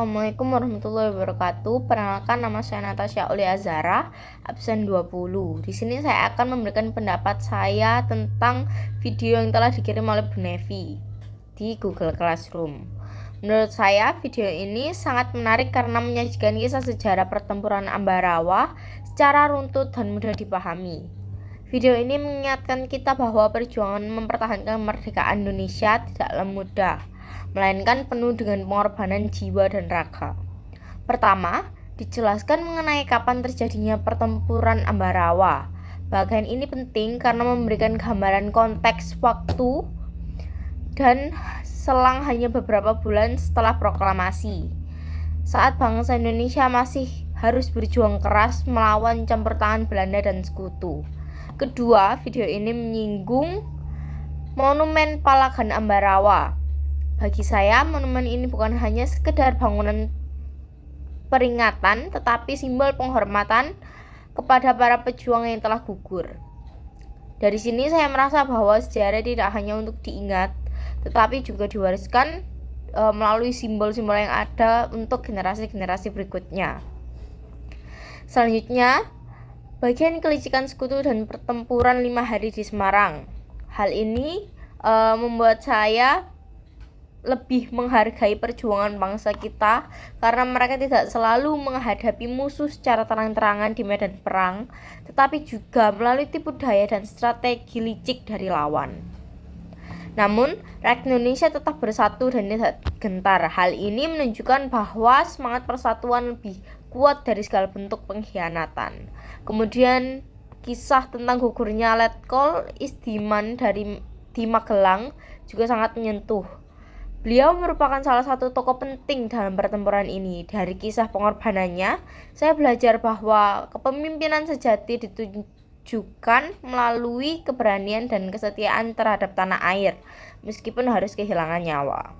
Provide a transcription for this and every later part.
Assalamualaikum warahmatullahi wabarakatuh. Perkenalkan, nama saya Natasha Aulia Azhara, absen 20. Di sini saya akan memberikan pendapat saya tentang video yang telah dikirim oleh Bu Nevi di Google Classroom. Menurut saya, video ini sangat menarik karena menyajikan kisah sejarah pertempuran Ambarawa secara runtut dan mudah dipahami. Video ini mengingatkan kita bahwa perjuangan mempertahankan kemerdekaan Indonesia tidaklah mudah, melainkan penuh dengan pengorbanan jiwa dan raga. Pertama, dijelaskan mengenai kapan terjadinya pertempuran Ambarawa. Bagian ini penting karena memberikan gambaran konteks waktu dan selang hanya beberapa bulan setelah proklamasi, saat bangsa Indonesia masih harus berjuang keras melawan campur tangan Belanda dan sekutu. Kedua, video ini menyinggung Monumen Palagan Ambarawa. Bagi saya, monumen ini bukan hanya sekedar bangunan peringatan, tetapi simbol penghormatan kepada para pejuang yang telah gugur. Dari sini saya merasa bahwa sejarah tidak hanya untuk diingat, tetapi juga diwariskan melalui simbol-simbol yang ada untuk generasi-generasi berikutnya. Selanjutnya, bagian kelicikan sekutu dan pertempuran 5 hari di Semarang. Hal ini membuat saya lebih menghargai perjuangan bangsa kita karena mereka tidak selalu menghadapi musuh secara terang-terangan di medan perang, tetapi juga melalui tipu daya dan strategi licik dari lawan. Namun, rakyat Indonesia tetap bersatu dan tidak gentar. Hal ini menunjukkan bahwa semangat persatuan lebih kuat dari segala bentuk pengkhianatan. Kemudian, kisah tentang gugurnya Letkol Istiman di Magelang juga sangat menyentuh. Beliau merupakan salah satu tokoh penting dalam pertempuran ini. Dari kisah pengorbanannya, saya belajar bahwa kepemimpinan sejati ditunjukkan melalui keberanian dan kesetiaan terhadap tanah air, meskipun harus kehilangan nyawa.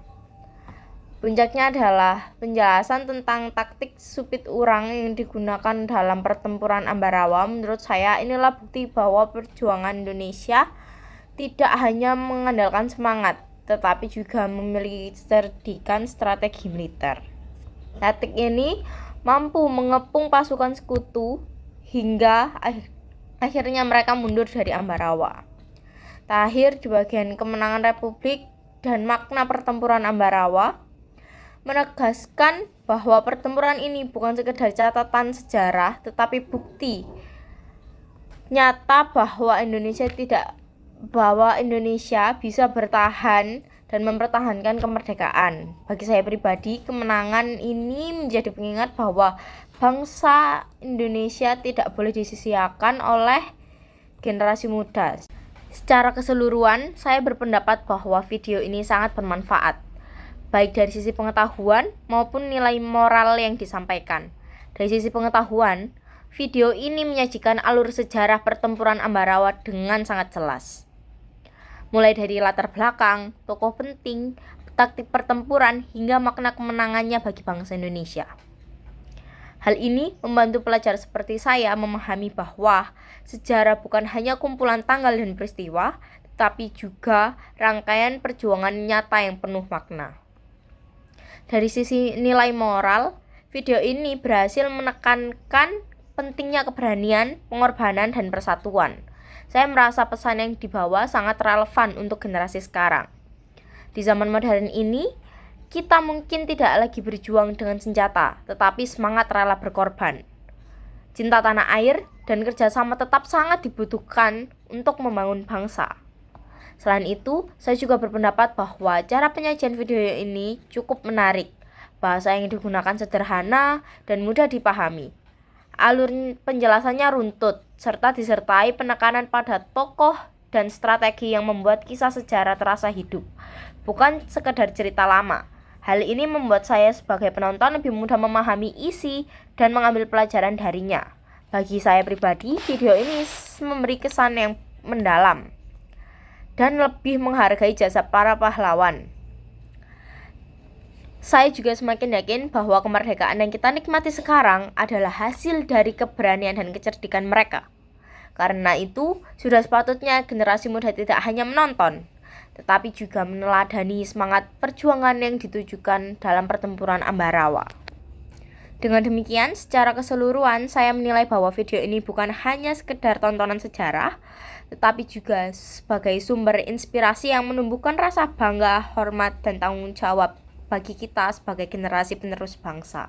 Puncaknya adalah penjelasan tentang taktik supit urang yang digunakan dalam pertempuran Ambarawa. Menurut saya, inilah bukti bahwa perjuangan Indonesia tidak hanya mengandalkan semangat, tetapi juga memiliki kecerdikan strategi militer. Taktik ini mampu mengepung pasukan sekutu hingga akhirnya mereka mundur dari Ambarawa. Terakhir, di bagian kemenangan Republik dan makna pertempuran Ambarawa, menegaskan bahwa pertempuran ini bukan sekedar catatan sejarah, tetapi bukti nyata bahwa Indonesia bisa bertahan dan mempertahankan kemerdekaan. Bagi saya pribadi, kemenangan ini menjadi pengingat bahwa bangsa Indonesia tidak boleh disisihkan oleh generasi muda. Secara keseluruhan, saya berpendapat bahwa video ini sangat bermanfaat, baik dari sisi pengetahuan maupun nilai moral yang disampaikan. Dari sisi pengetahuan, video ini menyajikan alur sejarah pertempuran Ambarawa dengan sangat jelas. Mulai dari latar belakang, tokoh penting, taktik pertempuran, hingga makna kemenangannya bagi bangsa Indonesia. Hal ini membantu pelajar seperti saya memahami bahwa sejarah bukan hanya kumpulan tanggal dan peristiwa, tetapi juga rangkaian perjuangan nyata yang penuh makna. Dari sisi nilai moral, video ini berhasil menekankan pentingnya keberanian, pengorbanan, dan persatuan. Saya merasa pesan yang dibawa sangat relevan untuk generasi sekarang. Di zaman modern ini, kita mungkin tidak lagi berjuang dengan senjata, tetapi semangat rela berkorban. Cinta tanah air dan kerjasama tetap sangat dibutuhkan untuk membangun bangsa. Selain itu, saya juga berpendapat bahwa cara penyajian video ini cukup menarik. Bahasa yang digunakan sederhana dan mudah dipahami. Alur penjelasannya runtut, serta disertai penekanan pada tokoh dan strategi yang membuat kisah sejarah terasa hidup, bukan sekedar cerita lama. Hal ini membuat saya sebagai penonton lebih mudah memahami isi dan mengambil pelajaran darinya. Bagi saya pribadi, video ini memberi kesan yang mendalam dan lebih menghargai jasa para pahlawan. Saya juga semakin yakin bahwa kemerdekaan yang kita nikmati sekarang adalah hasil dari keberanian dan kecerdikan mereka. Karena itu, sudah sepatutnya generasi muda tidak hanya menonton, tetapi juga meneladani semangat perjuangan yang ditujukan dalam pertempuran Ambarawa. Dengan demikian, secara keseluruhan saya menilai bahwa video ini bukan hanya sekedar tontonan sejarah, tetapi juga sebagai sumber inspirasi yang menumbuhkan rasa bangga, hormat, dan tanggung jawab bagi kita sebagai generasi penerus bangsa.